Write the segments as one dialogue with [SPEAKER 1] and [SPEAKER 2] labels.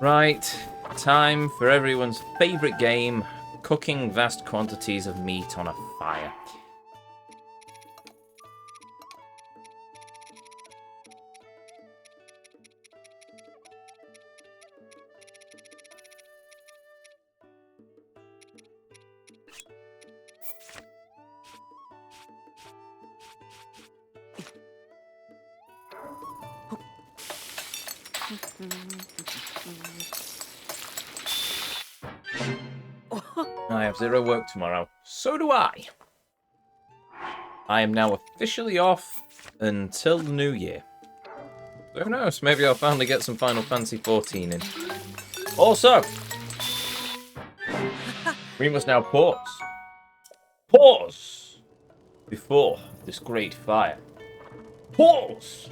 [SPEAKER 1] Right, time for everyone's favourite game, cooking vast quantities of meat on a fire. I have zero work tomorrow. So do I. I am now officially off until the new year. So who knows, maybe I'll finally get some Final Fantasy 14 in. Also, we must now pause. Pause! Before this great fire. Pause!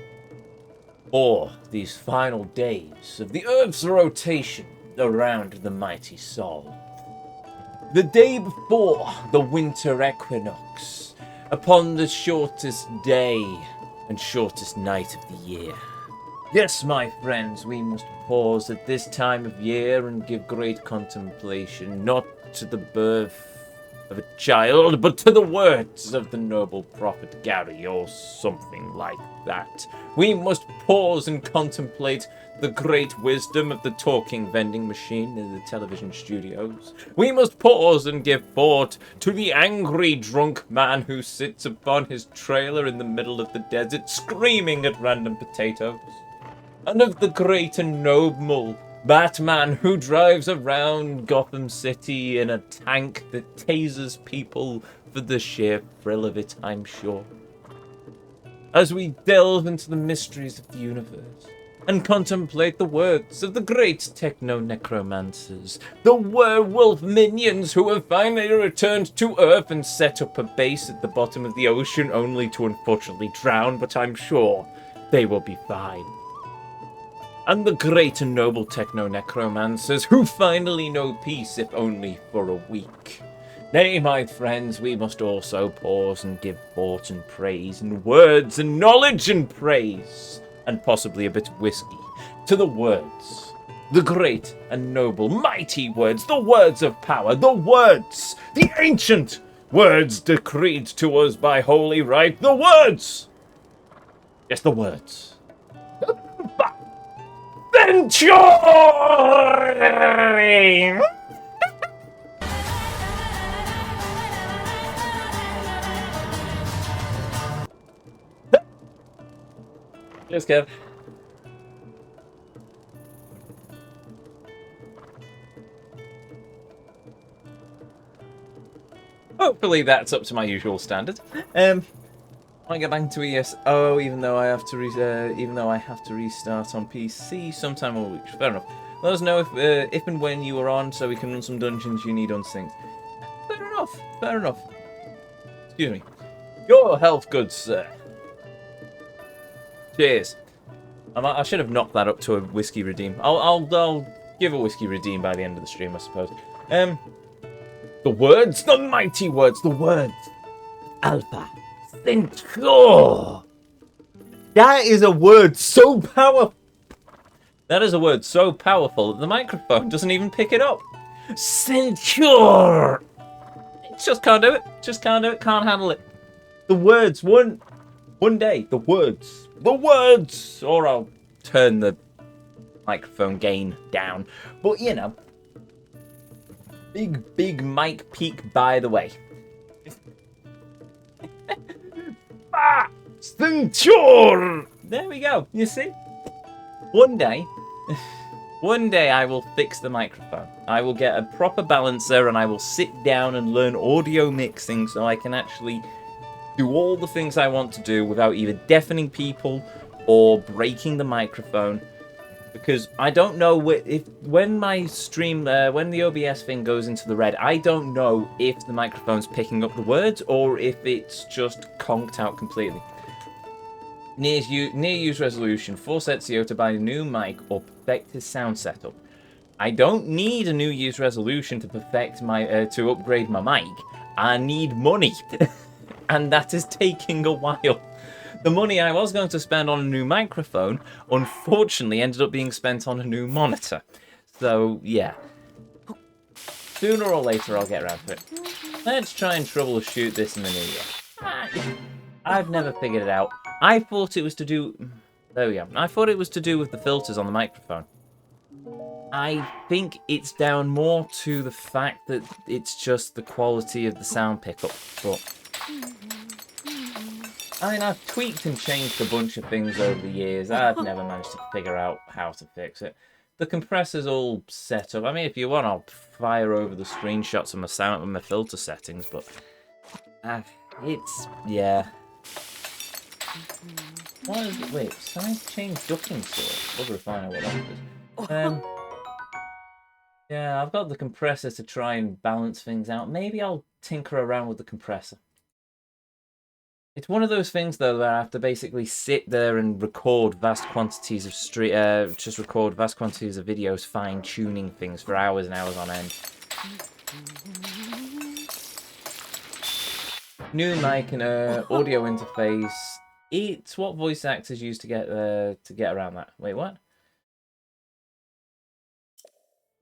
[SPEAKER 1] For these final days of the Earth's rotation around the mighty Sol. The day before the winter equinox, upon the shortest day and shortest night of the year. Yes, my friends, we must pause at this time of year and give great contemplation, not to the birth of a child, but to the words of the noble prophet Gary, or something like that. We must pause and contemplate the great wisdom of the talking vending machine in the television studios. We must pause and give thought to the angry drunk man who sits upon his trailer in the middle of the desert screaming at random potatoes. And of the great and noble Batman who drives around Gotham City in a tank that tases people for the sheer thrill of it, I'm sure. As we delve into the mysteries of the universe and contemplate the works of the great techno-necromancers, the werewolf minions who have finally returned to Earth and set up a base at the bottom of the ocean only to unfortunately drown, but I'm sure they will be fine. And the great and noble techno-necromancers who finally know peace, if only for a week. Nay, my friends, we must also pause and give thought and praise and words and knowledge and praise, and possibly a bit of whiskey, to the words. The great and noble, mighty words, the words of power, the words, the ancient words decreed to us by holy right, the words! Yes, the words. Venture! Cheers, Kev. Hopefully that's up to my usual standard. I get back to ESO, even though I have to restart on PC sometime all week. Fair enough. Let us know if and when you are on, so we can run some dungeons you need unsynced. Fair enough. Fair enough. Excuse me. Your health, good sir. Cheers. I should have knocked that up to a whiskey redeem. I'll give a whiskey redeem by the end of the stream, I suppose. The words, the mighty words, the words. Alpha. Centaur. That is a word so powerful. That is a word so powerful that the microphone doesn't even pick it up. Centaur. It just can't do it. Just can't do it. Can't handle it. The words. One day. The words. The words. Or I'll turn the microphone gain down. But you know. Big mic peak, by the way. Centaur! There we go. You see? One day I will fix the microphone. I will get a proper balancer and I will sit down and learn audio mixing so I can actually do all the things I want to do without either deafening people or breaking the microphone. Because I don't know when my stream, when the OBS thing goes into the red, I don't know if the microphone's picking up the words or if it's just conked out completely. Near use resolution, force Ezio to buy a new mic or perfect his sound setup. I don't need a new use resolution to perfect my to upgrade my mic. I need money, and that is taking a while. The money I was going to spend on a new microphone, unfortunately, ended up being spent on a new monitor. So, yeah. Sooner or later, I'll get around to it. Let's try and troubleshoot this in the new year. I've never figured it out. I thought it was to do... There we go. I thought it was to do with the filters on the microphone. I think it's down more to the fact that it's just the quality of the sound pickup. But I mean, I've tweaked and changed a bunch of things over the years. I've never managed to figure out how to fix it. The compressor's all set up. I mean, if you want, I'll fire over the screenshots of my sound and my filter settings, but it's, yeah. What is it? Wait, size change ducking source. Wonder if I know what that is. Yeah, I've got the compressor to try and balance things out. Maybe I'll tinker around with the compressor. It's one of those things, though, where I have to basically sit there and record vast quantities of just record vast quantities of videos, fine-tuning things for hours and hours on end. New mic and audio interface. It's what voice actors use to get around that. Wait, what?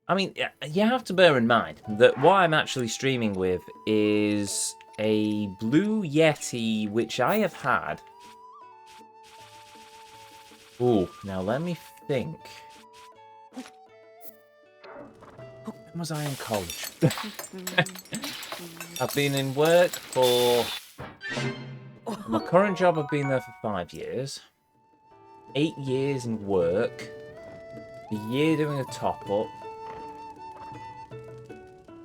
[SPEAKER 1] I mean, you have to bear in mind that what I'm actually streaming with is a Blue Yeti, which I have had. Ooh, now let me think. When was I in college? I've been in work for... My current job, I've been there for 5 years. 8 years in work. A year doing a top-up.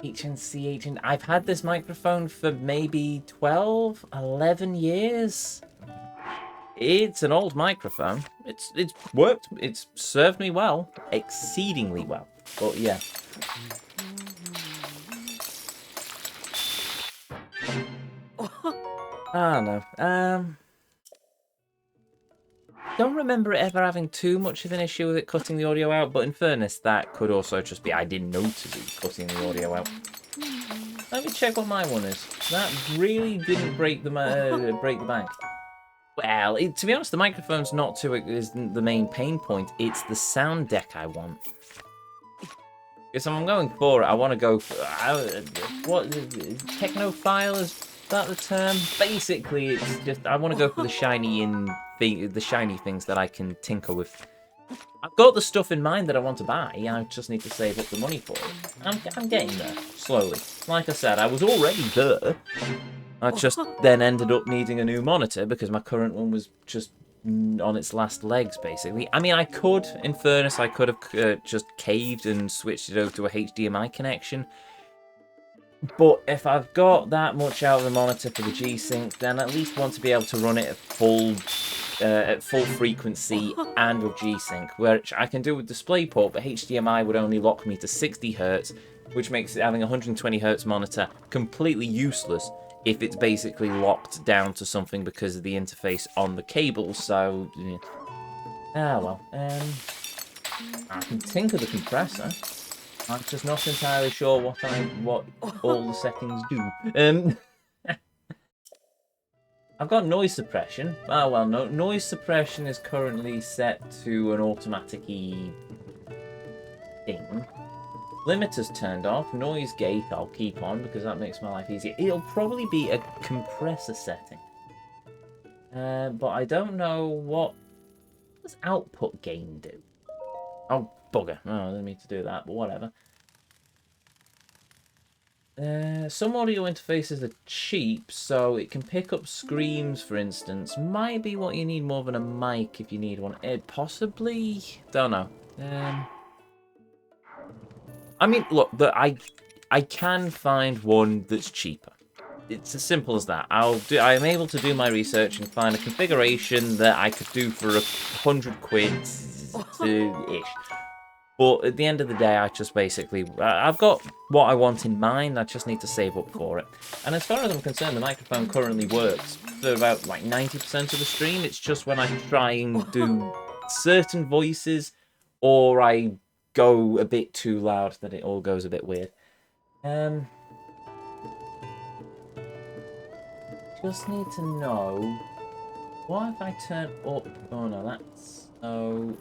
[SPEAKER 1] HNC. I've had this microphone for maybe 12, 11 years. It's an old microphone. It's worked. It's served me well. Exceedingly well. But yeah. I don't know. Don't remember it ever having too much of an issue with it cutting the audio out, but in fairness, that could also just be I didn't notice it cutting the audio out. Let me check what my one is. That really didn't break the bank. Well, to be honest, the microphone's isn't the main pain point. It's the sound deck I want. Because if I'm going for it, I want to go for... what? Technophile, is that the term? Basically, it's just... I want to go for the shiny things that I can tinker with. I've got the stuff in mind that I want to buy. I just need to save up the money for it. I'm getting there, slowly. Like I said, I was already there. I just then ended up needing a new monitor because my current one was just on its last legs, basically. I mean, in fairness, I could have just caved and switched it over to a HDMI connection. But if I've got that much out of the monitor for the G-Sync, then I at least want to be able to run it at full frequency and with G-Sync, which I can do with DisplayPort, but HDMI would only lock me to 60 Hz, which makes it having a 120 Hz monitor completely useless if it's basically locked down to something because of the interface on the cable. So, yeah. Well, I can tinker the compressor. I'm just not entirely sure what all the settings do. I've got noise suppression. Oh well, no, noise suppression is currently set to an automatic-y thing. Limiter's turned off. Noise gate I'll keep on because that makes my life easier. It'll probably be a compressor setting. But I don't know what does output gain do? Oh, bugger. Oh, I didn't mean to do that, but whatever. Some audio interfaces are cheap, so it can pick up screams, for instance. Might be what you need more than a mic if you need one. Possibly? Don't know. I mean, look, I can find one that's cheaper. It's as simple as that. I'm able to do my research and find a configuration that I could do for 100 quid ish. But at the end of the day, I just basically... I've got what I want in mind, I just need to save up for it. And as far as I'm concerned, the microphone currently works for about like 90% of the stream. It's just when I try and do certain voices or I go a bit too loud that it all goes a bit weird. Just need to know... What if I turn up... Oh no, that's... Oh...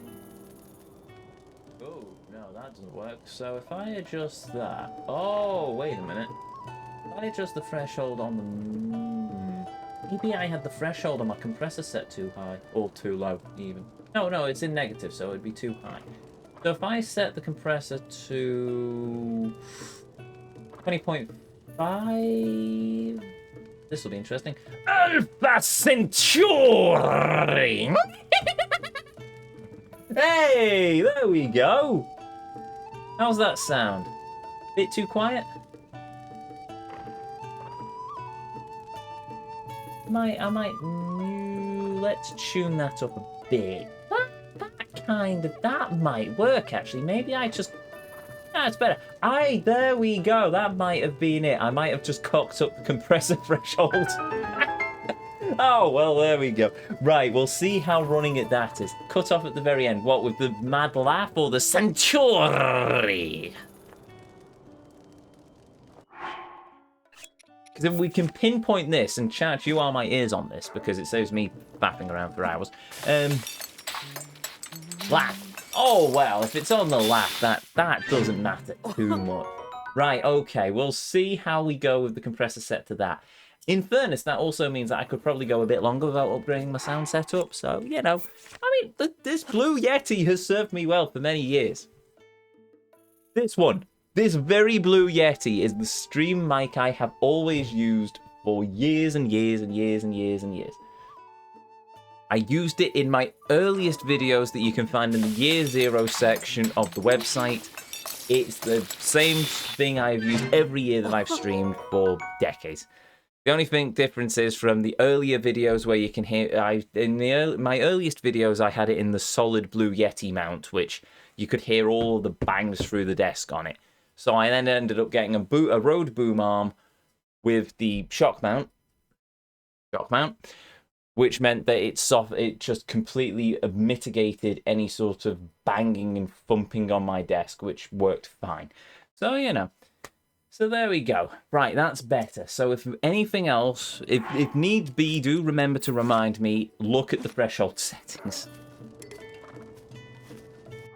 [SPEAKER 1] Oh, no, that doesn't work. So if I adjust that... Oh, wait a minute. If I adjust the threshold on the... Maybe I had the threshold on my compressor set too high. Or too low, even. No, it's in negative, so it'd be too high. So if I set the compressor to... 20.5... This will be interesting. Alpha Centauri! Hey, there we go. How's that sound? Bit too quiet? I might let's tune that up a bit. That might work actually. Maybe I just... That's better. There we go. That might have been it. I might have just cocked up the compressor threshold. Oh, well, there we go. Right, we'll see how running at that is. Cut off at the very end. What, with the mad laugh or the Centauri? Because if we can pinpoint this, and chat, you are my ears on this, because it saves me faffing around for hours. Laugh. Oh, well, if it's on the laugh, that doesn't matter too much. Right, okay, we'll see how we go with the compressor set to that. In fairness, that also means that I could probably go a bit longer without upgrading my sound setup. So, you know, I mean, this Blue Yeti has served me well for many years. This very Blue Yeti is the stream mic I have always used for years and years and years and years and years. I used it in my earliest videos that you can find in the Year Zero section of the website. It's the same thing I've used every year that I've streamed for decades. The only difference is from the earlier videos where you can hear... my earliest videos, I had it in the solid Blue Yeti mount, which you could hear all the bangs through the desk on it. So I then ended up getting a Rode boom arm with the shock mount, which meant that it just completely mitigated any sort of banging and thumping on my desk, which worked fine. So, you know. So there we go. Right, that's better. So if anything else, if need be, do remember to remind me, look at the threshold settings.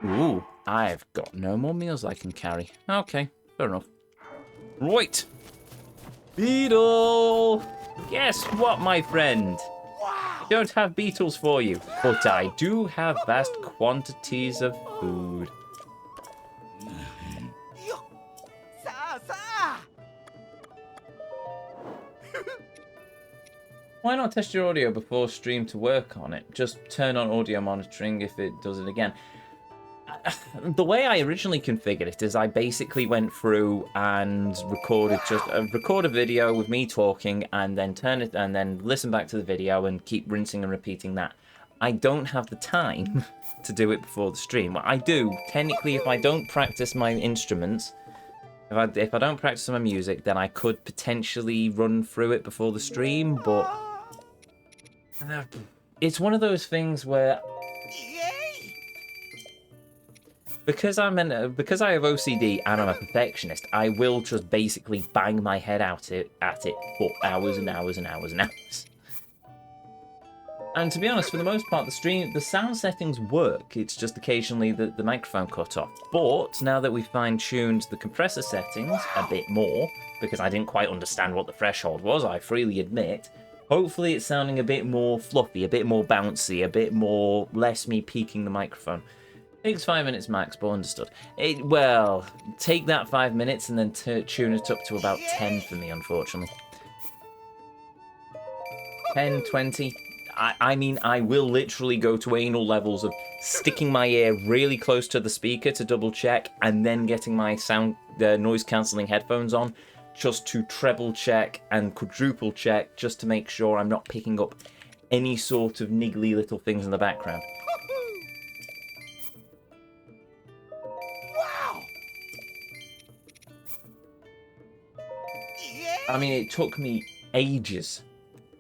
[SPEAKER 1] Ooh, I've got no more meals I can carry. Okay, fair enough. Right. Beetle! Guess what, my friend? I don't have beetles for you, but I do have vast quantities of food. Why not test your audio before stream to work on it? Just turn on audio monitoring if it does it again. The way I originally configured it is I basically went through and recorded record a video with me talking and then turn it and then listen back to the video and keep rinsing and repeating that. I don't have the time to do it before the stream. Well, I do technically if I don't practice my instruments. If I don't practice my music, then I could potentially run through it before the stream, but it's one of those things where because I have OCD and I'm a perfectionist, I will just basically bang my head at it for hours and hours and hours and hours. And to be honest, for the most part, the sound settings work. It's just occasionally the microphone cut off. But now that we've fine-tuned the compressor settings a bit more, because I didn't quite understand what the threshold was, I freely admit, hopefully it's sounding a bit more fluffy, a bit more bouncy, a bit more less me peaking the microphone. Takes 5 minutes max, but understood. Well, take that 5 minutes and then tune it up to about 10 for me, unfortunately. 10, 20... I mean, I will literally go to anal levels of sticking my ear really close to the speaker to double check and then getting my noise cancelling headphones on just to treble check and quadruple check just to make sure I'm not picking up any sort of niggly little things in the background. Wow! I mean, it took me ages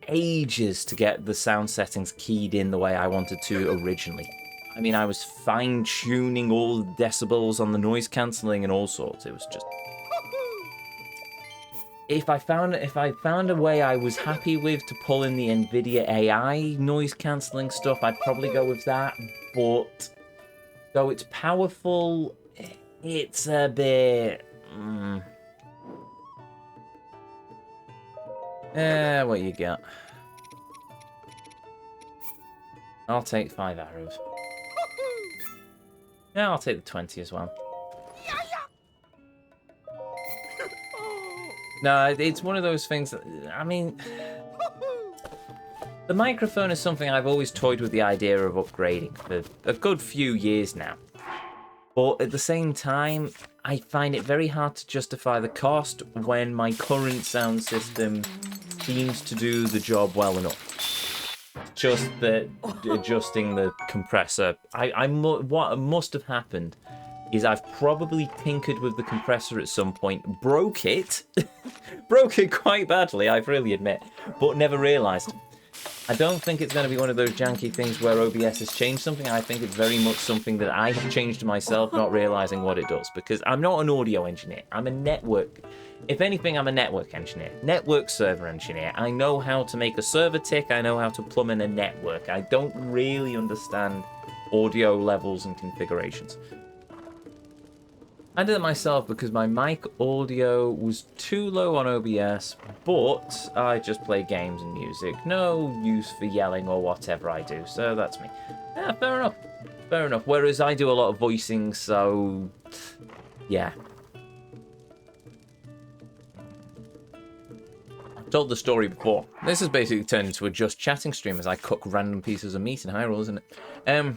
[SPEAKER 1] to get the sound settings keyed in the way I wanted to originally. I mean, I was fine-tuning all the decibels on the noise cancelling and all sorts. It was just... If I found a way I was happy with to pull in the NVIDIA AI noise cancelling stuff, I'd probably go with that. But though it's powerful, It's a bit... what you got? I'll take 5 arrows. Yeah, I'll take the 20 as well. No, it's one of those things that, I mean, the microphone is something I've always toyed with the idea of upgrading for a good few years now. But at the same time, I find it very hard to justify the cost when my current sound system seems to do the job well enough. Just that adjusting the compressor, what must have happened is I've probably tinkered with the compressor at some point, broke it quite badly, I freely admit, but never realised. I don't think it's going to be one of those janky things where OBS has changed something. I think it's very much something that I have changed myself, not realising what it does, because I'm not an audio engineer. I'm a network. If anything, I'm a network engineer. Network server engineer. I know how to make a server tick. I know how to plumb in a network. I don't really understand audio levels and configurations. I did it myself because my mic audio was too low on OBS, but I just play games and music. No use for yelling or whatever I do, so that's me. Yeah, fair enough. Fair enough. Whereas I do a lot of voicing, so... yeah. I've told the story before. This has basically turned into a just chatting stream as I cook random pieces of meat in Hyrule, isn't it?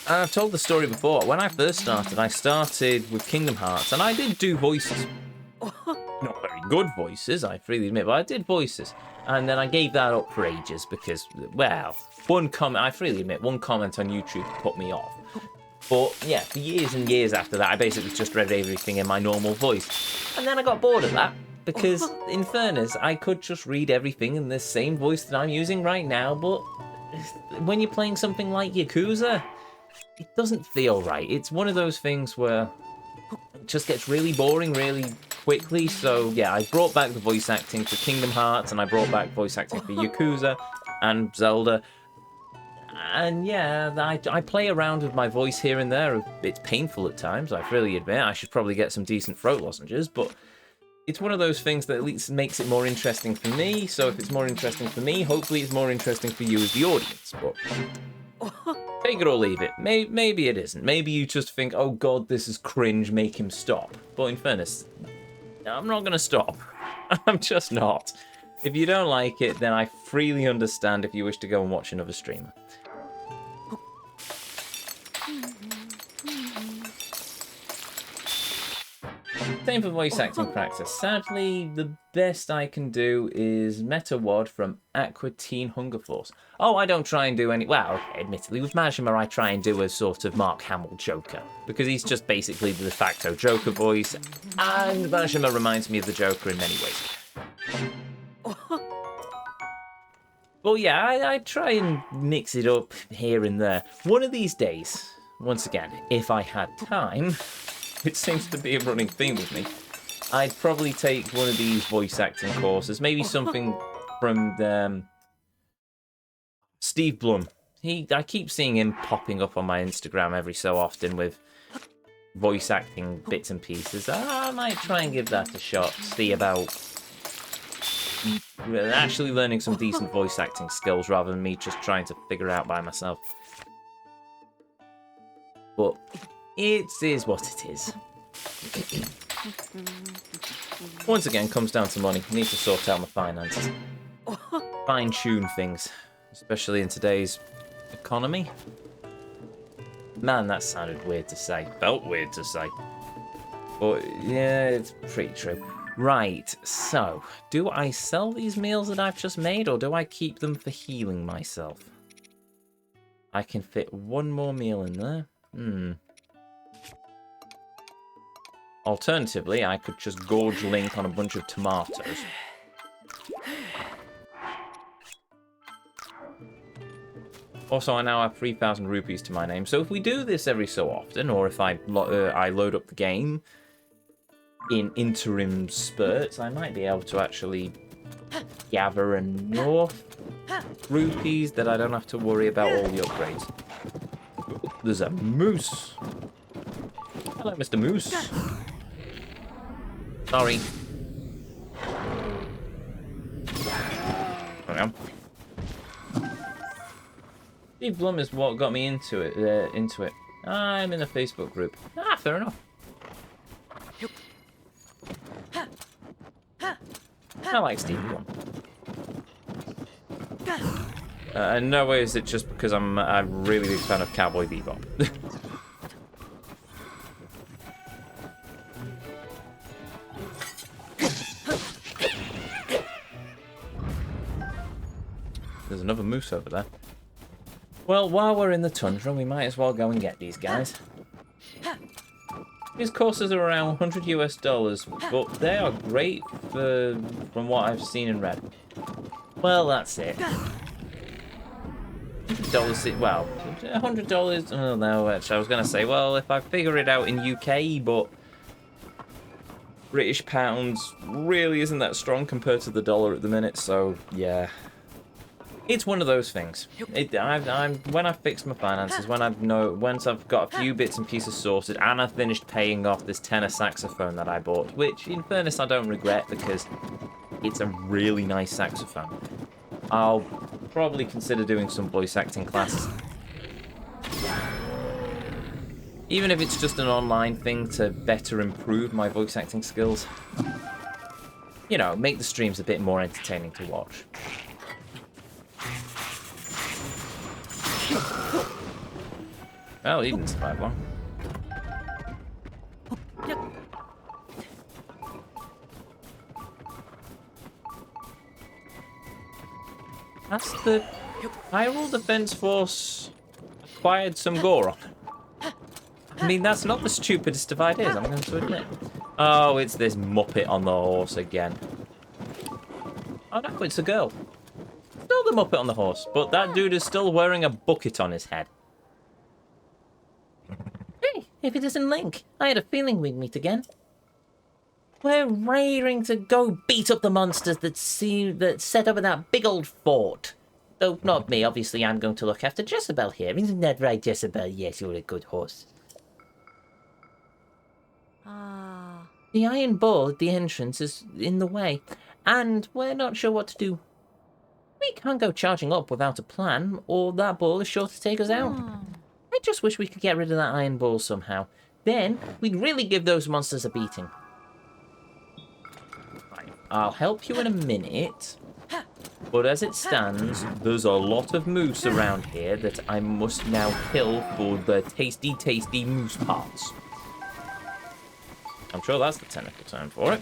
[SPEAKER 1] I've told the story before. When I first started, I started with Kingdom Hearts, and I did do voices. Not very good voices, I freely admit, but I did voices. And then I gave that up for ages because, well, I freely admit, one comment on YouTube put me off. But yeah, for years and years after that, I basically just read everything in my normal voice. And then I got bored of that because, in fairness, I could just read everything in the same voice that I'm using right now, but when you're playing something like Yakuza, it doesn't feel right. It's one of those things where it just gets really boring really quickly. So yeah, I brought back the voice acting for Kingdom Hearts, and I brought back voice acting for Yakuza and Zelda. And yeah, I play around with my voice here and there. It's painful at times, I freely admit. I should probably get some decent throat lozenges, but it's one of those things that at least makes it more interesting for me. So if it's more interesting for me, hopefully it's more interesting for you as the audience. But take it or leave it. Maybe it isn't. Maybe you just think, oh god, this is cringe, make him stop. But in fairness, I'm not going to stop. I'm just not. If you don't like it, then I freely understand if you wish to go and watch another streamer. Same for voice acting practice. Sadly, the best I can do is Meta Wad from Aqua Teen Hunger Force. Oh, I don't try and do any... well, admittedly, with Majima I try and do a sort of Mark Hamill Joker, because he's just basically the de facto Joker voice, and Majima reminds me of the Joker in many ways. Well, yeah, I try and mix it up here and there. One of these days, once again, if I had time... it seems to be a running theme with me, I'd probably take one of these voice acting courses, maybe something from Steve Blum. I keep seeing him popping up on my Instagram every so often with voice acting bits and pieces. I might try and give that a shot, see about actually learning some decent voice acting skills rather than me just trying to figure it out by myself. But it is what it is. Once again, comes down to money. Need to sort out my finances. Fine-tune things, especially in today's economy. Man, that sounded weird to say. Felt weird to say. But yeah, it's pretty true. Right, so, do I sell these meals that I've just made, or do I keep them for healing myself? I can fit one more meal in there. Alternatively, I could just gorge Link on a bunch of tomatoes. Also, I now have 3,000 rupees to my name, so if we do this every so often, or if I load up the game in interim spurts, I might be able to actually gather enough rupees that I don't have to worry about all the upgrades. There's a moose. Hello, Mr. Moose. Sorry. There we go. Steve Blum is what got me into it. I'm in a Facebook group. Ah, fair enough. I like Steve Blum. In no way is it just because I'm a really big fan of Cowboy Bebop. There's another moose over there. Well, while we're in the tundra, we might as well go and get these guys. These courses are around $100 US, but they are great from what I've seen and read. Well, that's it. $100, well, $100, oh no, actually, I was going to say, well, if I figure it out in UK, but British pounds really isn't that strong compared to the dollar at the minute, so yeah. It's one of those things. When I fix my finances, once I've got a few bits and pieces sorted, and I've finished paying off this tenor saxophone that I bought, which, in fairness, I don't regret because it's a really nice saxophone. I'll probably consider doing some voice acting classes. Even if it's just an online thing to better improve my voice acting skills. You know, make the streams a bit more entertaining to watch. Well, he didn't survive long. That's the Hyrule Defense Force acquired some Goron. I mean, that's not the stupidest of ideas, I'm going to admit. Oh, it's this Muppet on the horse again. Oh no, it's a girl. Still the Muppet on the horse, but that dude is still wearing a bucket on his head. Hey, if it isn't Link, I had a feeling we'd meet again. We're raring to go beat up the monsters that set up in that big old fort. Though not me, obviously I'm going to look after Jezebel here. Isn't that right, Jezebel? Yes, you're a good horse. The iron ball at the entrance is in the way, and we're not sure what to do. We can't go charging up without a plan, or that ball is sure to take us out. I just wish we could get rid of that iron ball somehow. Then, we'd really give those monsters a beating. Right, I'll help you in a minute. But as it stands, there's a lot of moose around here that I must now kill for the tasty, tasty moose parts. I'm sure that's the technical term for it.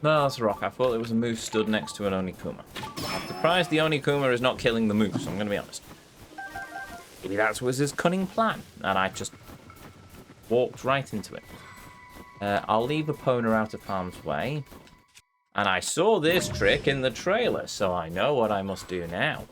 [SPEAKER 1] No, that's a rock. I thought there was a moose stood next to an Onikuma. I'm surprised the Onikuma is not killing the moose, I'm going to be honest. Maybe that was his cunning plan, and I just walked right into it. I'll leave Epona out of harm's way. And I saw this trick in the trailer, so I know what I must do now.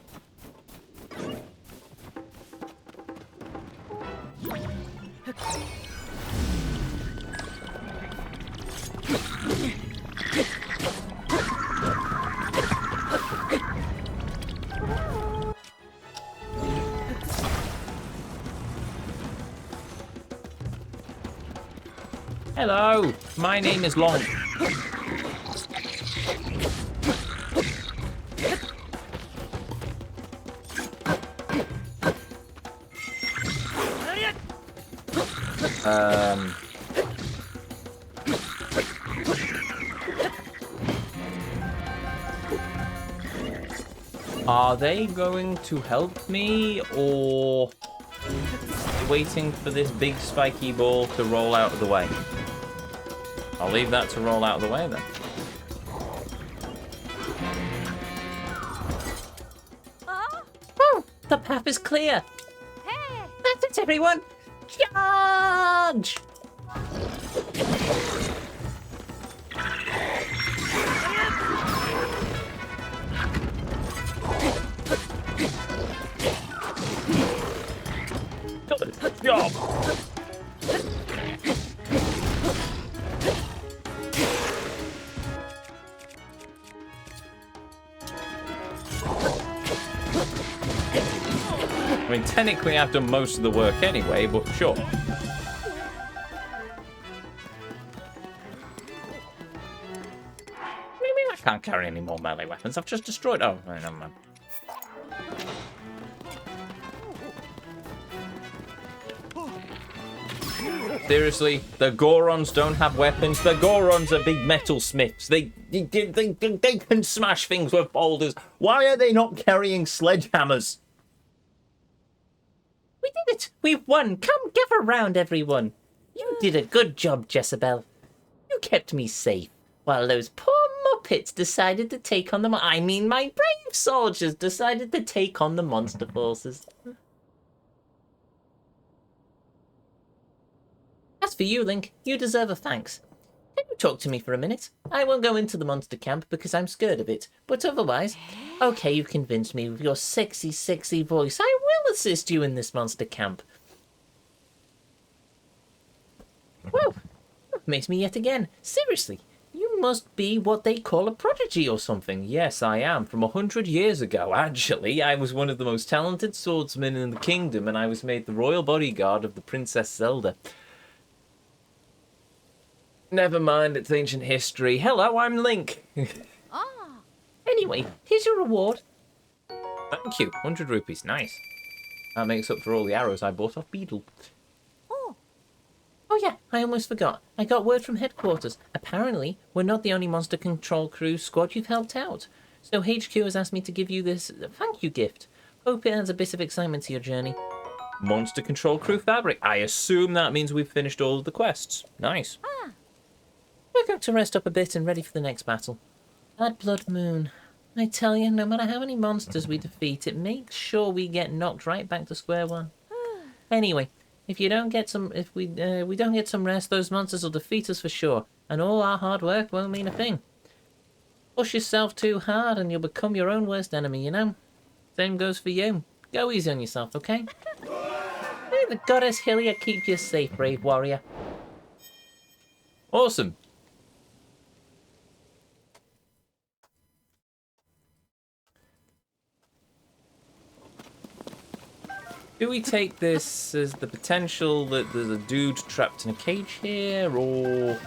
[SPEAKER 1] Hello, my name is Long. Are they going to help me, or waiting for this big spiky ball to roll out of the way? I'll leave that to roll out of the way then. Oh, the path is clear. Hey. That's it, everyone. Charge! Good job. I mean, technically I've done most of the work anyway, but sure. Maybe I can't carry any more melee weapons. I've just destroyed... Oh, never mind. Seriously, the Gorons don't have weapons. The Gorons are big metal smiths. They can smash things with boulders. Why are they not carrying sledgehammers?
[SPEAKER 2] We did it! We've won! Come gather round, everyone! You did a good job, Jezebel. You kept me safe, while those poor Muppets decided to take on my brave soldiers decided to take on the monster forces. As for you, Link, you deserve a thanks. Can you talk to me for a minute? I won't go into the monster camp because I'm scared of it, but otherwise... Okay, you've convinced me with your sexy, sexy voice. I will assist you in this monster camp. Whoa! Amazed me yet again. Seriously, you must be what they call a prodigy or something.
[SPEAKER 1] Yes, I am. From 100 years ago, actually. I was one of the most talented swordsmen in the kingdom, and I was made the royal bodyguard of the Princess Zelda. Never mind, it's ancient history. Hello, I'm Link.
[SPEAKER 2] Anyway, here's your reward.
[SPEAKER 1] Thank you. 100 rupees. Nice. That makes up for all the arrows I bought off Beedle.
[SPEAKER 2] Oh yeah, I almost forgot. I got word from headquarters. Apparently, we're not the only monster control crew squad you've helped out. So HQ has asked me to give you this thank you gift. Hope it adds a bit of excitement to your journey.
[SPEAKER 1] Monster control crew fabric. I assume that means we've finished all of the quests. Nice.
[SPEAKER 2] We're going to rest up a bit and ready for the next battle. That Blood Moon. I tell you, no matter how many monsters we defeat, it makes sure we get knocked right back to square one. Anyway, if we don't get some rest, those monsters will defeat us for sure, and all our hard work won't mean a thing. Push yourself too hard and you'll become your own worst enemy, you know? Same goes for you. Go easy on yourself, okay? May the goddess Hylia keep you safe, brave warrior.
[SPEAKER 1] Awesome. Do we take this as the potential that there's a dude trapped in a cage here, or...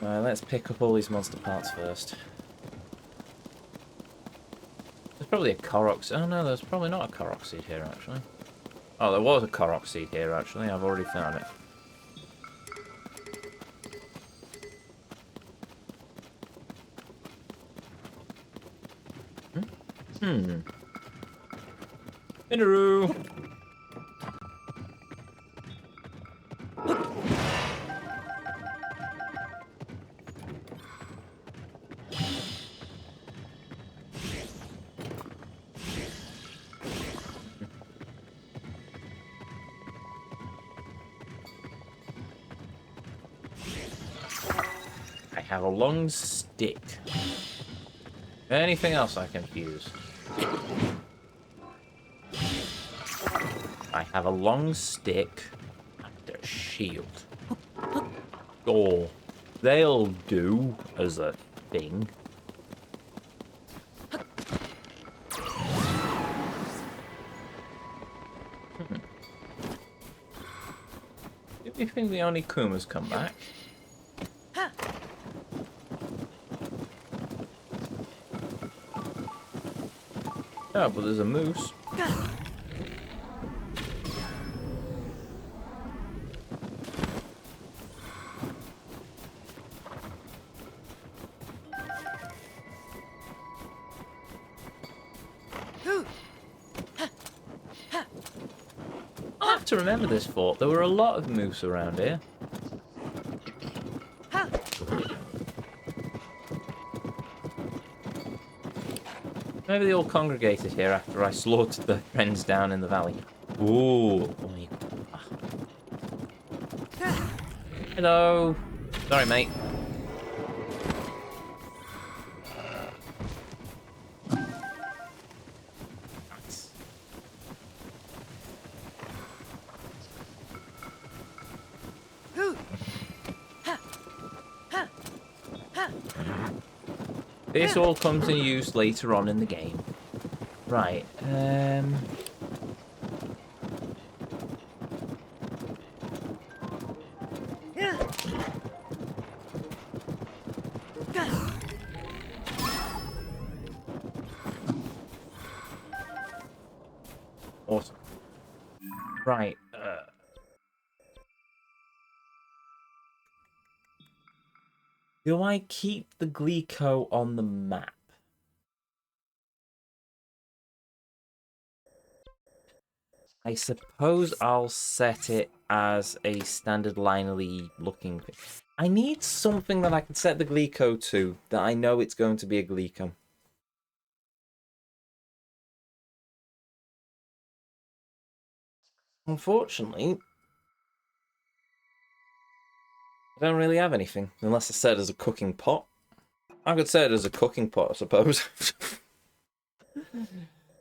[SPEAKER 1] let's pick up all these monster parts first. There's probably a Korok seed. Oh no, there's probably not a Korok seed here, actually. Oh, there was a Korok seed here, actually. I've already found it. Minaroo! I have a long stick. Anything else I can use? I have a long stick and a shield. Oh, they'll do as a thing. Do you think the only Kumas come back? Oh, but there's a moose. I have to remember this fort. There were a lot of moose around here. Maybe they all congregated here after I slaughtered their friends down in the valley. Ooh. Hello. Sorry, mate.
[SPEAKER 2] This all comes in use later on in the game. Right, awesome. Right, do I keep the Glico on the map? I suppose I'll set it as a standard lineally looking thing. I need something that I can set the Glico to that I know it's going to be a Glico. Unfortunately, I don't really have anything, unless I set it as a cooking pot. I could set it as a cooking pot, I suppose.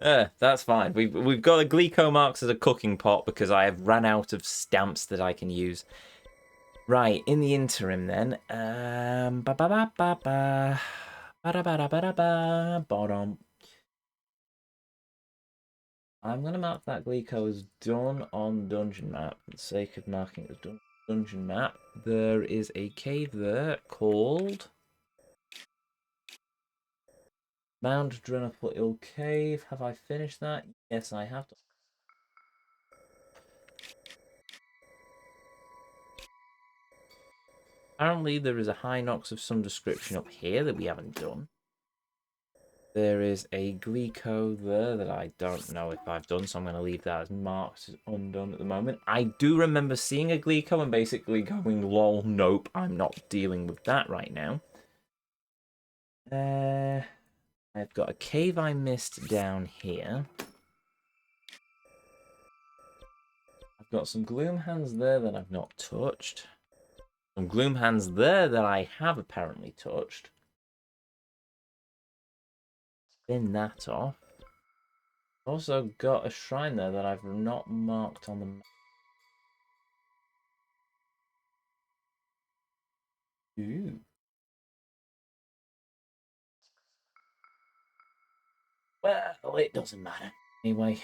[SPEAKER 2] That's fine. We've got a Glico marks as a cooking pot because I have ran out of stamps that I can use. Right, in the interim then, ba ba ba ba ba ba da ba da ba da ba bottom. I'm gonna mark that Glico as done on dungeon map for the sake of marking it as done dungeon map. There is a cave there called Mount Drenopal Cave. Have I finished that? Yes, I have. Apparently, there is a Hinox of some description up here that we haven't done. There is a Glico there that I don't know if I've done, so I'm going to leave that as marked as undone at the moment. I do remember seeing a Glico and basically going, lol, nope, I'm not dealing with that right now. I've got a cave I missed down here. I've got some gloom hands there that I've not touched. Some gloom hands there that I have apparently touched. Spin that off. Also got a shrine there that I've not marked on the map. Ooh. Well, it doesn't matter. Anyway.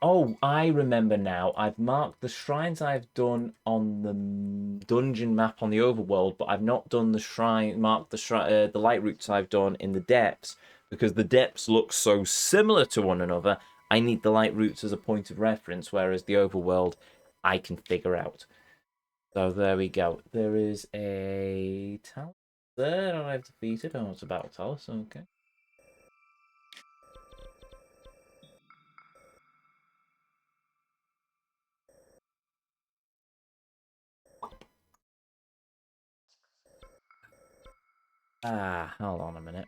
[SPEAKER 2] Oh, I remember now. I've marked the shrines I've done on the dungeon map on the overworld, but I've not done the shrine, marked the light routes I've done in the depths, because the depths look so similar to one another. I need the light routes as a point of reference, whereas the overworld I can figure out. So there we go. There is a talent there that I've defeated. Oh, it's a battle talus. Okay. Ah, hold on a minute.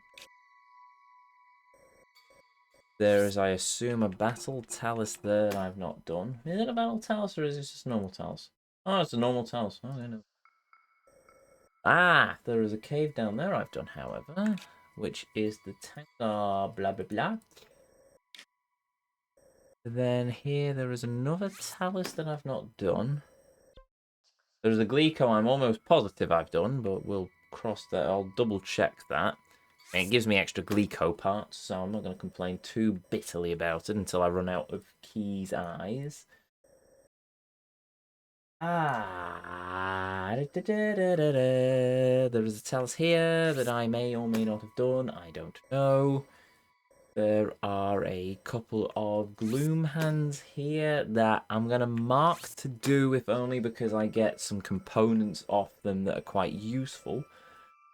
[SPEAKER 2] There is, I assume, a battle talus there that I've not done. Is it a battle talus or is it just a normal talus? Oh, it's a normal talus. Oh, I know. Ah, there is a cave down there I've done, however, which is the blah, blah, blah. Then here there is another talus that I've not done. There's a Glico I'm almost positive I've done, but we'll cross that. I'll double check that. And it gives me extra Glico parts, so I'm not going to complain too bitterly about it until I run out of Key's eyes. There is a talus here that I may or may not have done. I don't know. There are a couple of gloom hands here that I'm going to mark to do, if only because I get some components off them that are quite useful.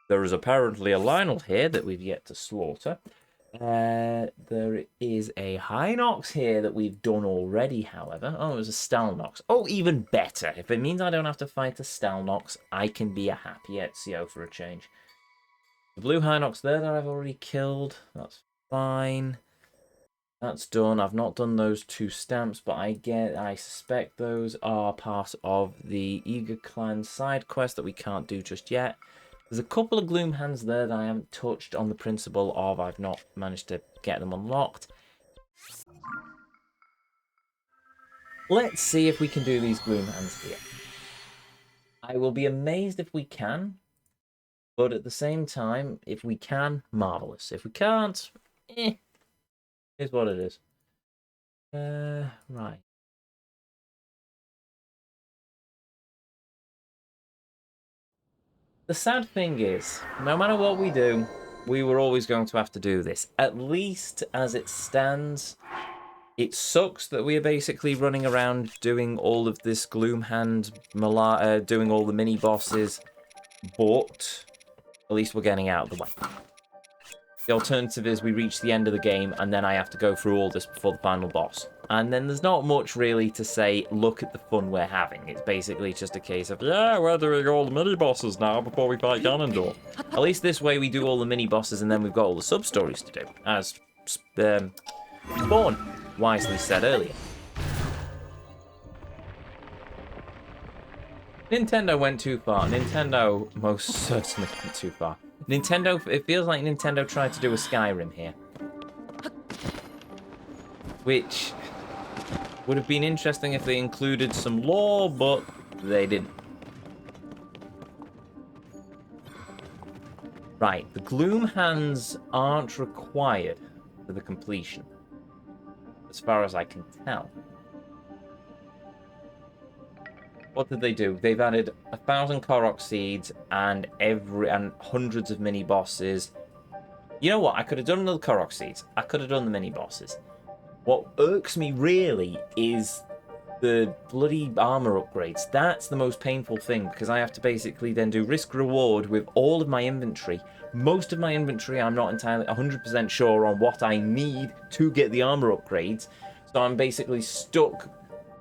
[SPEAKER 2] There is apparently a Lionel here that we've yet to slaughter. There is a Hinox here that we've done already, however. Oh, it was a Stalnox. Oh, even better. If it means I don't have to fight a Stalnox, I can be a happy Ezio for a change. The blue Hinox there that I've already killed. That's fine. That's done. I've not done those two stamps, but I suspect those are part of the Eager Clan side quest that we can't do just yet. There's a couple of gloom hands there that I haven't touched on the principle of I've not managed to get them unlocked. Let's see if we can do these gloom hands here. I will be amazed if we can. But at the same time, if we can, marvelous. If we can't, here's what it is. Right. The sad thing is, no matter what we do, we were always going to have to do this. At least as it stands, it sucks that we are basically running around doing all of this Gloomhand, doing all the mini-bosses, but at least we're getting out of the way. The alternative is we reach the end of the game and then I have to go through all this before the final boss. And then there's not much really to say, look at the fun we're having. It's basically just a case of, yeah, we're doing all the mini-bosses now before we fight Ganondorf. At least this way we do all the mini-bosses and then we've got all the sub-stories to do, as Spawn wisely said earlier. Nintendo went too far. Nintendo most certainly went too far. Nintendo, it feels like Nintendo tried to do a Skyrim here. Which would have been interesting if they included some lore, but they didn't. Right, the Gloom Hands aren't required for the completion, as far as I can tell. What did they do? They've added 1,000 Korok seeds and hundreds of mini bosses. You know what? I could have done the Korok seeds. I could have done the mini bosses. What irks me really is the bloody armor upgrades. That's the most painful thing because I have to basically then do risk reward with all of my inventory. Most of my inventory, I'm not entirely 100% sure on what I need to get the armor upgrades. So I'm basically stuck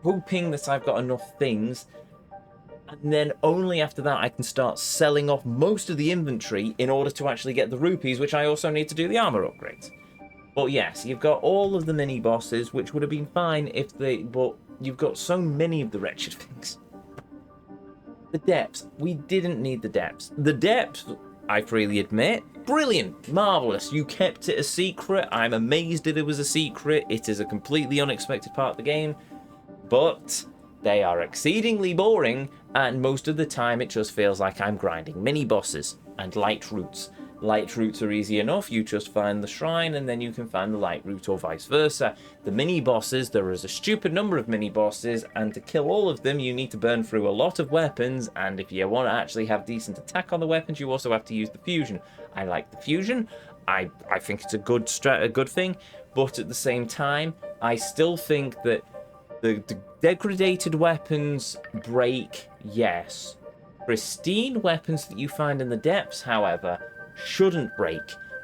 [SPEAKER 2] hoping that I've got enough things. And then only after that I can start selling off most of the inventory in order to actually get the rupees, which I also need to do the armor upgrades. But yes, you've got all of the mini bosses, which would have been fine if they... But you've got so many of the wretched things. The depths. We didn't need the depths. The depths, I freely admit, brilliant, marvellous. You kept it a secret. I'm amazed that it was a secret. It is a completely unexpected part of the game. But they are exceedingly boring, and most of the time it just feels like I'm grinding mini-bosses and light routes. Light routes are easy enough, you just find the shrine and then you can find the light route or vice versa. The mini-bosses, there is a stupid number of mini-bosses, and to kill all of them you need to burn through a lot of weapons, and if you want to actually have decent attack on the weapons you also have to use the fusion. I like the fusion, I think it's a good thing, but at the same time I still think that the degraded weapons break, yes. Pristine weapons that you find in the depths, however, shouldn't break.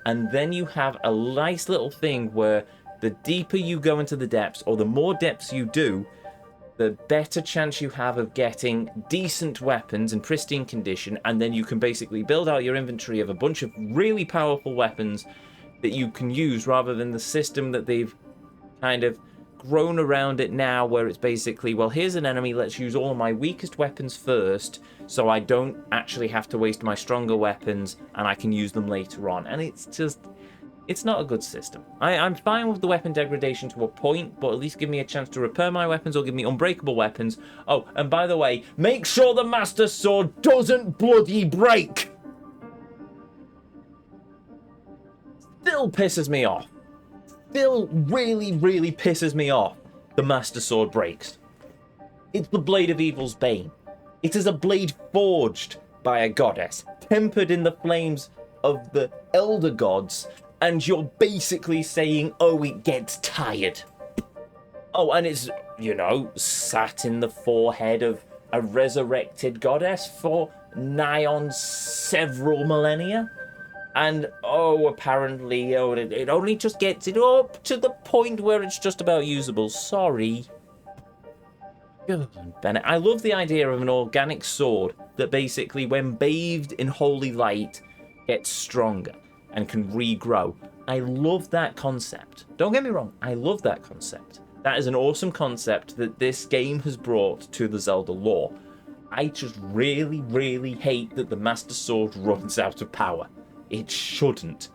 [SPEAKER 2] And then you have a nice little thing where the deeper you go into the depths, or the more depths you do, the better chance you have of getting decent weapons in pristine condition, and then you can basically build out your inventory of a bunch of really powerful weapons that you can use, rather than the system that they've kind of grown around it now, where it's basically, well, here's an enemy, let's use all of my weakest weapons first, so I don't actually have to waste my stronger weapons, and I can use them later on. And it's just, it's not a good system. I'm fine with the weapon degradation to a point, but at least give me a chance to repair my weapons, or give me unbreakable weapons. Oh, and by the way, make sure the Master Sword doesn't bloody break! Still pisses me off. Still really, really pisses me off. The Master Sword breaks. It's the Blade of Evil's bane. It is a blade forged by a goddess, tempered in the flames of the elder gods, and you're basically saying, oh, it gets tired. Oh, and it's, you know, sat in the forehead of a resurrected goddess for nigh on several millennia. And, oh, apparently, oh, it only just gets it up to the point where it's just about usable. Sorry. Bennett, I love the idea of an organic sword that basically, when bathed in holy light, gets stronger and can regrow. I love that concept. Don't get me wrong, I love that concept. That is an awesome concept that this game has brought to the Zelda lore. I just really, really hate that the Master Sword runs out of power. It shouldn't.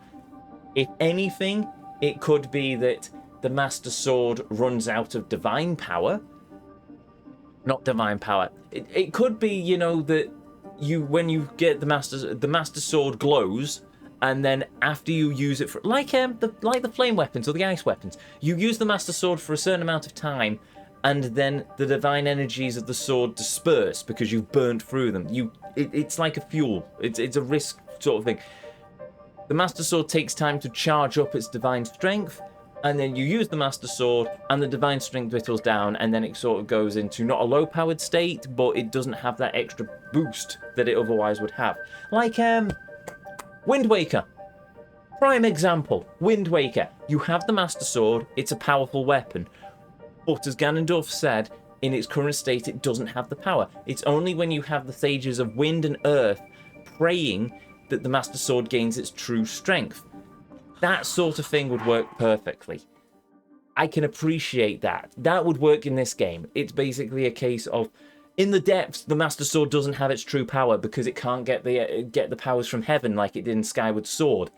[SPEAKER 2] If anything, it could be that the Master Sword runs out of divine power. Not divine power. It could be, you know, that
[SPEAKER 1] when you get the master sword glows, and then after you use it for like the flame weapons or the ice weapons, you use the master sword for a certain amount of time, and then the divine energies of the sword disperse because you've burnt through them. It's like a fuel. It's a risk sort of thing. The master sword takes time to charge up its divine strength, and then you use the master sword and the divine strength whittles down, and then it sort of goes into not a low powered state, but it doesn't have that extra boost that it otherwise would have. Like Wind Waker. Prime example. Wind Waker. You have the master sword, it's a powerful weapon, but as Ganondorf said, in its current state it doesn't have the power. It's only when you have the sages of wind and earth praying that the master sword gains its true strength. That sort of thing would work perfectly. I can appreciate that. That would work in this game. It's basically a case of, in the depths, the master sword doesn't have its true power because it can't get the powers from heaven like it did in Skyward Sword.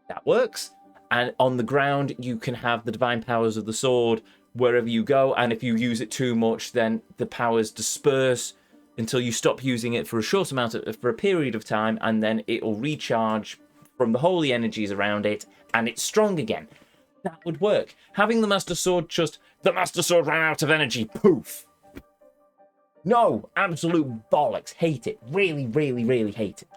[SPEAKER 1] That works. And on the ground, you can have the divine powers of the sword wherever you go, and if you use it too much, then the powers disperse until you stop using it for a period of time, and then it'll recharge from the holy energies around it, and it's strong again. That would work. Having the master sword the master sword ran out of energy, poof. No, absolute bollocks. Hate it. Really, really, really hate it.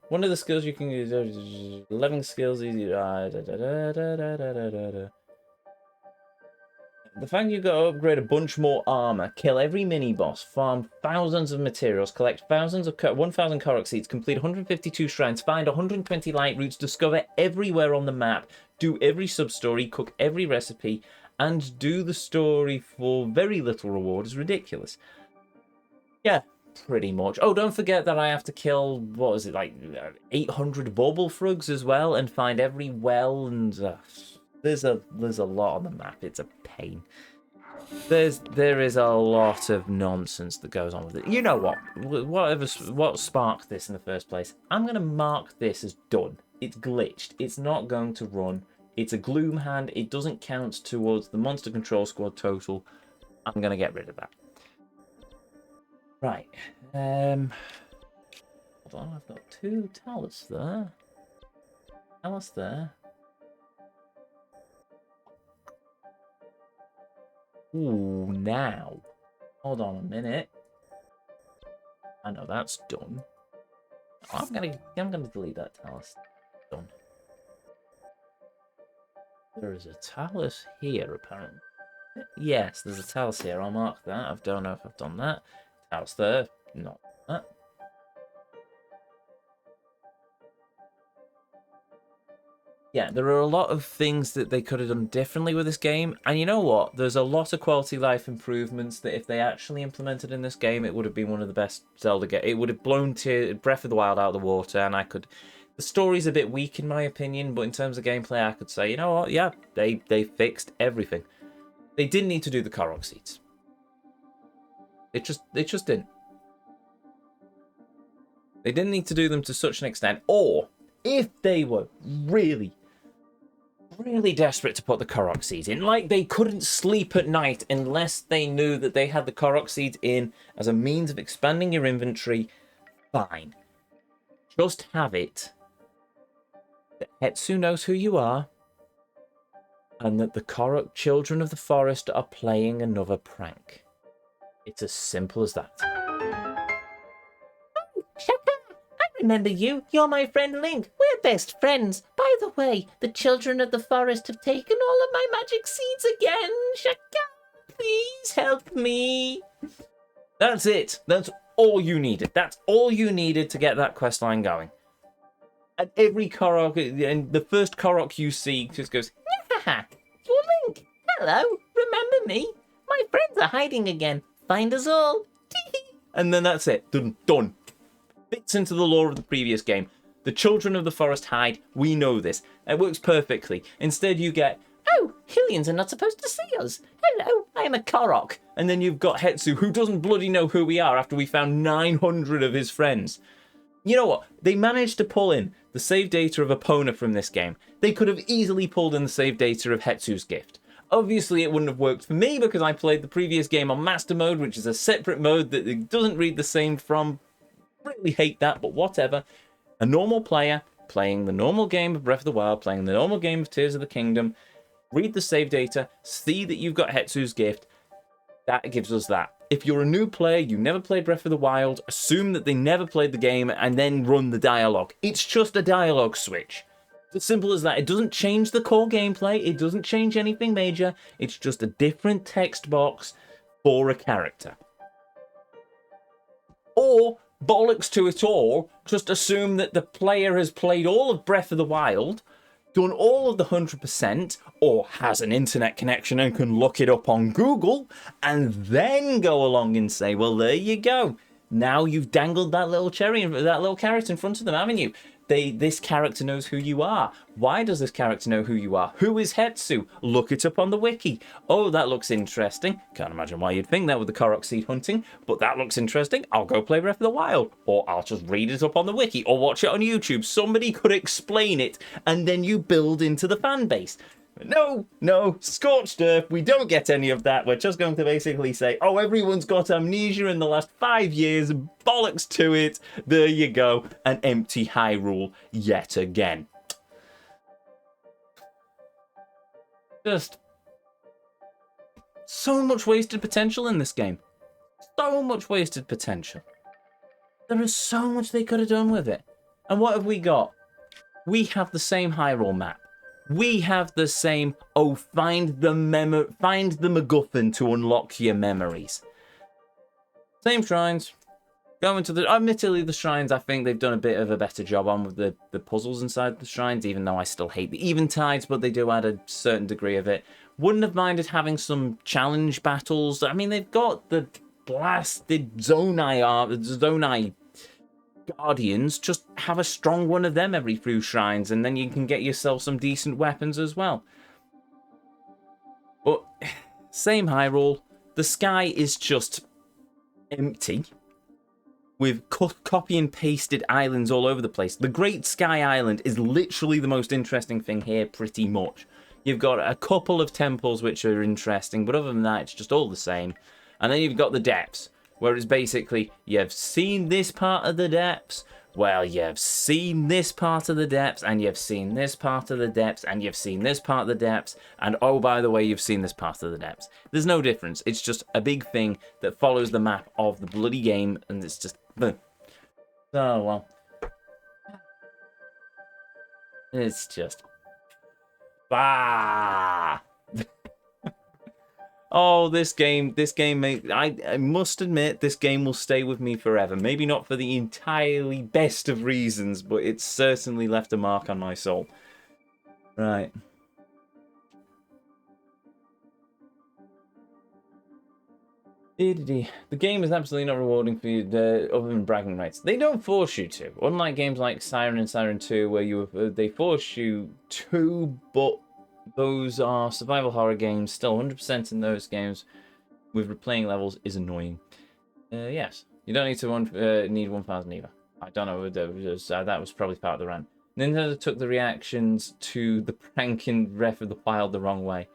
[SPEAKER 1] One of the skills you can use, 11 skills, easy. The fact you've got to upgrade a bunch more armor, kill every mini-boss, farm thousands of materials, collect 1,000 Korok seeds, complete 152 shrines, find 120 light roots, discover everywhere on the map, do every sub-story, cook every recipe, and do the story for very little reward is ridiculous. Yeah. Pretty much. Oh, don't forget that I have to kill, 800 bauble frugs as well, and find every well, and there's a lot on the map. It's a pain. There is a lot of nonsense that goes on with it. You know what sparked this in the first place? I'm gonna mark this as done. It's glitched. It's not going to run. It's a gloom hand. It doesn't count towards the monster control squad total. I'm gonna get rid of that. Right. Hold on, I've got 2 talents there. Talents there. Ooh, now. Hold on a minute. I know that's done. Oh, I'm gonna delete that talus. Done. There is a talus here, apparently. Yes, there's a talus here. I'll mark that. I don't know if I've done that. Talus there. Not that. Yeah, there are a lot of things that they could have done differently with this game. And you know what? There's a lot of quality life improvements that if they actually implemented in this game, it would have been one of the best Zelda games. It would have blown Breath of the Wild out of the water, and I could... The story's a bit weak in my opinion, but in terms of gameplay, I could say, you know what? Yeah, they fixed everything. They didn't need to do the Korok seeds. It just didn't. They didn't need to do them to such an extent. Or, if they were really, really desperate to put the Korok seeds in, like they couldn't sleep at night unless they knew that they had the Korok seeds in as a means of expanding your inventory, fine. Just have it that Hetsu knows who you are, and that the Korok children of the forest are playing another prank. It's as simple as that.
[SPEAKER 2] Oh, Shaka! I remember you. You're my friend Link. We're best friends. By the way, the children of the forest have taken all of my magic seeds again. Shaka, please help me.
[SPEAKER 1] That's it. That's all you needed. That's all you needed to get that questline going. And every Korok, and the first Korok you see just goes,
[SPEAKER 2] "Haha, you're Link. Hello, remember me? My friends are hiding again. Find us all."
[SPEAKER 1] And then that's it. Done. Fits into the lore of the previous game. The children of the forest hide. We know this. It works perfectly. Instead, you get,
[SPEAKER 2] "Oh, Hylians are not supposed to see us. Hello, I am a Korok."
[SPEAKER 1] And then you've got Hetsu, who doesn't bloody know who we are after we found 900 of his friends. You know what? They managed to pull in the save data of Epona from this game. They could have easily pulled in the save data of Hetsu's gift. Obviously, it wouldn't have worked for me because I played the previous game on Master Mode, which is a separate mode that it doesn't read the same from. Really hate that, but whatever. A normal player playing the normal game of Breath of the Wild, playing the normal game of Tears of the Kingdom, read the save data, see that you've got Hetsu's gift, that gives us that. If you're a new player, you never played Breath of the Wild, assume that they never played the game and then run the dialogue. It's just a dialogue switch. It's as simple as that. It doesn't change the core gameplay, it doesn't change anything major, it's just a different text box for a character. Or, bollocks to it all, just assume that the player has played all of Breath of the Wild, done all of the 100%, or has an internet connection and can look it up on Google, and then go along and say, well, there you go. Now you've dangled that little cherry, that little carrot in front of them, haven't you? This character knows who you are. Why does this character know who you are? Who is Hetsu? Look it up on the wiki. Oh, that looks interesting. Can't imagine why you'd think that with the Korok seed hunting, but that looks interesting. I'll go play Breath of the Wild. Or I'll just read it up on the wiki or watch it on YouTube. Somebody could explain it, and then you build into the fan base. No, scorched earth, we don't get any of that. We're just going to basically say, oh, everyone's got amnesia in the last 5 years, bollocks to it, there you go, an empty Hyrule yet again. Just so much wasted potential in this game. So much wasted potential. There is so much they could have done with it. And what have we got? We have the same Hyrule map. We have the same, oh, find the MacGuffin to unlock your memories. Same shrines. Going to admittedly, the shrines, I think they've done a bit of a better job on with the puzzles inside the shrines, even though I still hate the Eventides, but they do add a certain degree of it. Wouldn't have minded having some challenge battles. I mean, they've got the blasted Zonai Guardians, just have a strong one of them every few shrines, and then you can get yourself some decent weapons as well. But same Hyrule, the sky is just empty, with copy and pasted islands all over the place. The Great Sky Island is literally the most interesting thing here, pretty much. You've got a couple of temples which are interesting, but other than that, it's just all the same. And then you've got the depths, where it's basically, you've seen this part of the depths, well, you've seen this part of the depths, and you've seen this part of the depths, and you've seen this part of the depths, and oh, by the way, you've seen this part of the depths. There's no difference. It's just a big thing that follows the map of the bloody game, and it's just, boom. Oh, well. It's just, bah! Oh, this game, I must admit, this game will stay with me forever. Maybe not for the entirely best of reasons, but it's certainly left a mark on my soul. Right. The game is absolutely not rewarding for you, other than bragging rights. They don't force you to. Unlike games like Siren and Siren 2, where they force you to, but those are survival horror games. Still, 100% in those games with replaying levels is annoying. Yes, you don't need to need 1,000 either. I don't know. That was probably part of the rant. Nintendo took the reactions to the prank in Breath of the Wild the wrong way.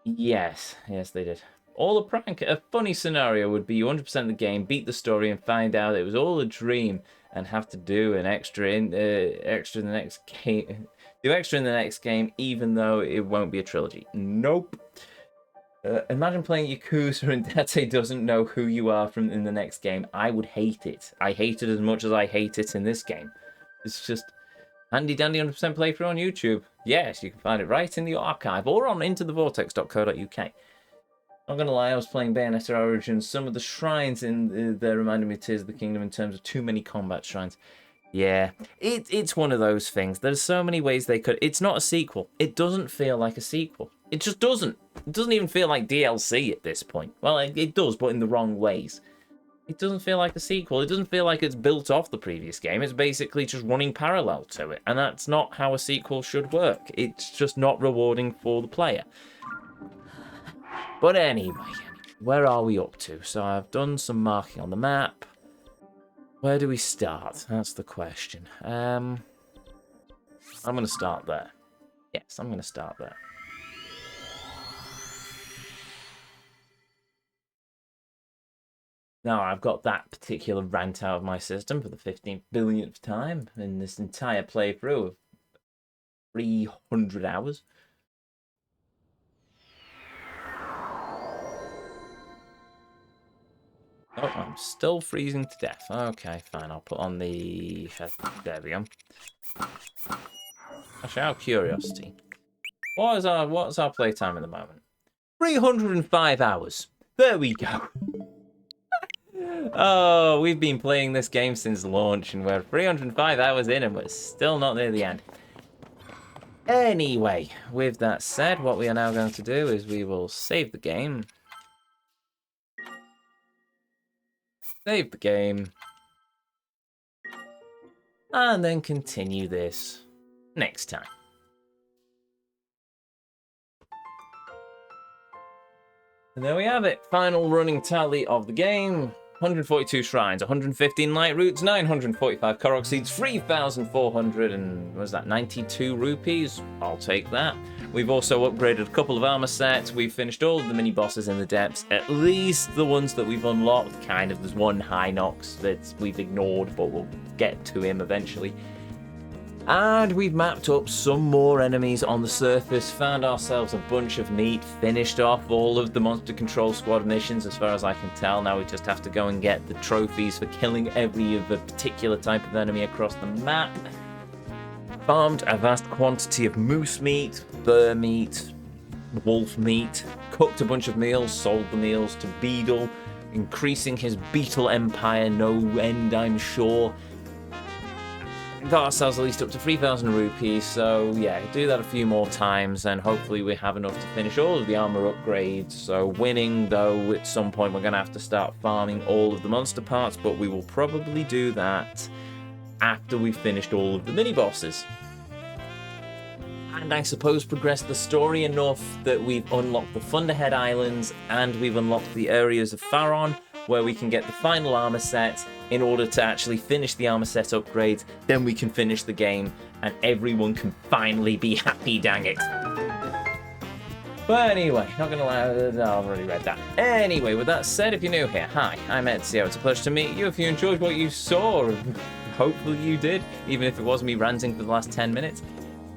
[SPEAKER 1] Yes, they did. All a prank. A funny scenario would be you 100% the game, beat the story, and find out it was all a dream, and have to do an extra in the next game. Do extra in the next game, even though it won't be a trilogy. Nope. Imagine playing Yakuza and Date doesn't know who you are in the next game. I would hate it. I hate it as much as I hate it in this game. It's just handy dandy 100% playthrough on YouTube. Yes, you can find it right in the archive or on intothevortex.co.uk. Not gonna lie, I was playing Bayonetta Origins. Some of the shrines in there reminded me of Tears of the Kingdom in terms of too many combat shrines. Yeah, it's one of those things. There's so many ways they could. It's not a sequel. It doesn't feel like a sequel. It just doesn't. It doesn't even feel like DLC at this point. Well, it does, but in the wrong ways. It doesn't feel like a sequel. It doesn't feel like it's built off the previous game. It's basically just running parallel to it. And that's not how a sequel should work. It's just not rewarding for the player. But anyway, where are we up to? So I've done some marking on the map. Where do we start? That's the question. I'm going to start there. Yes, I'm going to start there. Now I've got that particular rant out of my system for the 15 billionth time in this entire playthrough of 300 hours. Oh, I'm still freezing to death. Okay, fine. I'll put on the... There we go. Actually, out of curiosity, what's our playtime at the moment? 305 hours. There we go. Oh, we've been playing this game since launch, and we're 305 hours in, and we're still not near the end. Anyway, with that said, what we are now going to do is we will save the game. Save the game. And then continue this next time. And there we have it. Final running tally of the game. 142 shrines, 115 light roots, 945 Korok seeds, 3,400 and what was that, 92 rupees? I'll take that. We've also upgraded a couple of armor sets. We've finished all of the mini bosses in the depths, at least the ones that we've unlocked. Kind of, there's one Hinox that we've ignored, but we'll get to him eventually. And we've mapped up some more enemies on the surface, found ourselves a bunch of meat, finished off all of the Monster Control Squad missions as far as I can tell. Now we just have to go and get the trophies for killing every other particular type of enemy across the map. Farmed a vast quantity of moose meat, bear meat, wolf meat, cooked a bunch of meals, sold the meals to Beedle, increasing his beetle empire no end, I'm sure. Got ourselves at least up to 3,000 rupees, so yeah, do that a few more times and hopefully we have enough to finish all of the armor upgrades. So winning, though, at some point we're going to have to start farming all of the monster parts, but we will probably do that after we've finished all of the mini-bosses. And I suppose progress the story enough that we've unlocked the Thunderhead Islands and we've unlocked the areas of Faron, where we can get the final armor set in order to actually finish the armor set upgrades. Then we can finish the game and everyone can finally be happy, dang it. But anyway, not gonna lie, I've already read that. Anyway, with that said, if you're new here, hi, I'm Ezio. It's a pleasure to meet you. If you enjoyed what you saw, hopefully you did, even if it was me ranting for the last 10 minutes.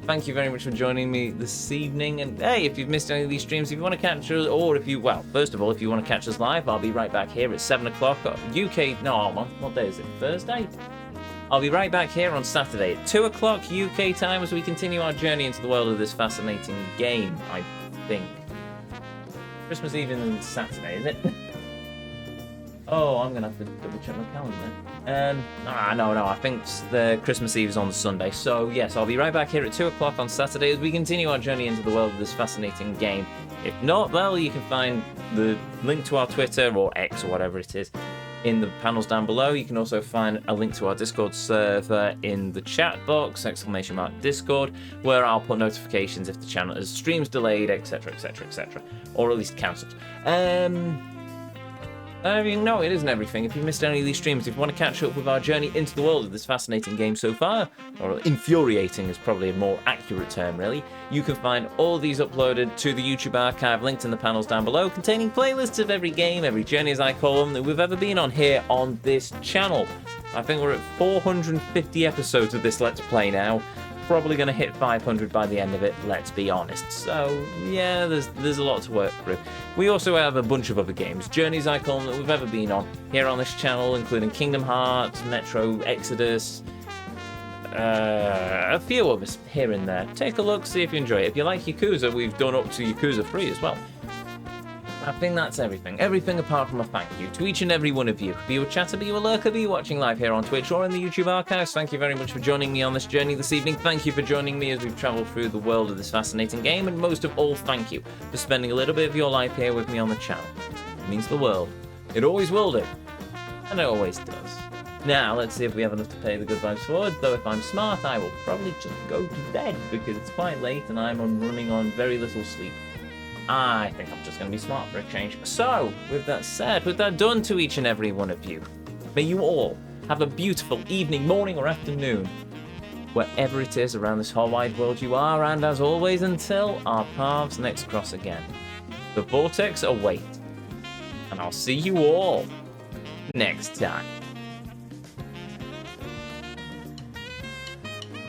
[SPEAKER 1] Thank you very much for joining me this evening. And hey, if you've missed any of these streams, if you want to catch us, or if you, well, first of all, if you want to catch us live, I'll be right back here at 7 o'clock UK. No, hold on. What day is it? Thursday? I'll be right back here on Saturday at 2 o'clock UK time as we continue our journey into the world of this fascinating game, I think. Christmas Eve is Saturday, is it? Oh, I'm going to have to double check my calendar. No, I think the Christmas Eve is on the Sunday. So, yes, I'll be right back here at 2 o'clock on Saturday as we continue our journey into the world of this fascinating game. If not, well, you can find the link to our Twitter or X or whatever it is in the panels down below. You can also find a link to our Discord server in the chat box, !Discord, where I'll put notifications if the channel is streams delayed, etc, etc, etc, or at least cancelled. No, it isn't everything. If you missed any of these streams, if you want to catch up with our journey into the world of this fascinating game so far, or infuriating is probably a more accurate term, really, you can find all of these uploaded to the YouTube archive linked in the panels down below, containing playlists of every game, every journey as I call them, that we've ever been on here on this channel. I think we're at 450 episodes of this Let's Play now. Probably going to hit 500 by the end of it, let's be honest. So, yeah, there's a lot to work through. We also have a bunch of other games, journeys I call them, that we've ever been on here on this channel, including Kingdom Hearts, Metro Exodus, a few others here and there. Take a look, see if you enjoy it. If you like Yakuza, we've done up to Yakuza 3 as well. I think that's everything. Everything apart from a thank you to each and every one of you. Be you a chatter, be you a lurker, be you watching live here on Twitch or in the YouTube archives. Thank you very much for joining me on this journey this evening. Thank you for joining me as we've travelled through the world of this fascinating game. And most of all, thank you for spending a little bit of your life here with me on the channel. It means the world. It always will do. And it always does. Now, let's see if we have enough to pay the good vibes forward. Though if I'm smart, I will probably just go to bed because it's quite late and I'm running on very little sleep. I think I'm just going to be smart for a change. So, with that said, with that done to each and every one of you, may you all have a beautiful evening, morning, or afternoon, wherever it is around this whole wide world you are, and as always, until our paths next cross again, the Vortex await, and I'll see you all
[SPEAKER 2] next time.